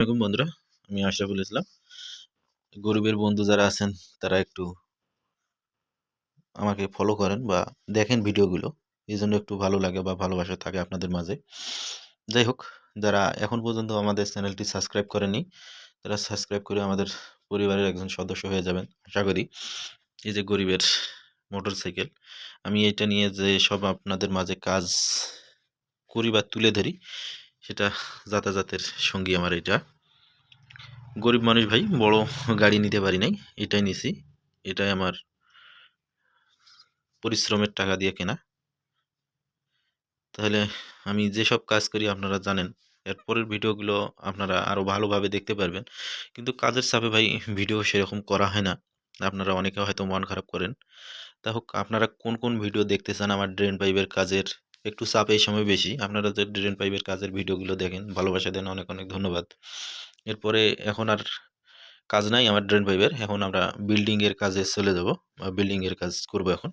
আসসালামু আলাইকুম বন্ধুরা, আমি আশরাফুল ইসলাম। গরিবের বন্ধু যারা আছেন তারা একটু আমাকে ফলো করেন বা দেখেন ভিডিওগুলো। এজন্য একটু ভালো লাগে বা ভালোবাসা থাকে আপনাদের মাঝে। যাই হোক, যারা এখন পর্যন্ত আমাদের চ্যানেলটি সাবস্ক্রাইব করেননি, তারা সাবস্ক্রাইব করে আমাদের পরিবারের একজন সদস্য হয়ে যাবেন আশা করি। এই যে গরিবের মোটরসাইকেল, আমি এটা নিয়ে যে সব আপনাদের মাঝে কাজ করি বা তুলে ধরি, সেটা যাতায়াতের সঙ্গী আমার এটা। গরিব মানুষ ভাই, বড় গাড়ি নিতে পারি নাই, এটাই নিছি। এটাই আমার পরিশ্রমের টাকা দিয়ে কেনা। তাহলে আমি যেসব কাজ করি আপনারা জানেন। এরপরের ভিডিওগুলো আপনারা আরো ভালোভাবে দেখতে পারবেন। কিন্তু কাজের চাপে ভাই ভিডিও সেরকম করা হয় না। আপনারা অনেকে হয়তো মন খারাপ করেন। তা হোক, আপনারা কোন কোন ভিডিও দেখতে চান আমার ড্রেন পাইপের কাজের? একটু চাপ এই সময় বেশি। আপনারা যে ড্রেন পাইপের কাজের ভিডিওগুলো দেখেন, ভালোবাসা দেন, অনেক অনেক ধন্যবাদ। এরপরে এখন আর কাজ নাই আমার ড্রেন পাইপের। এখন আমরা বিল্ডিং এর কাজে চলে যাব বা বিল্ডিং এর কাজ করব এখন।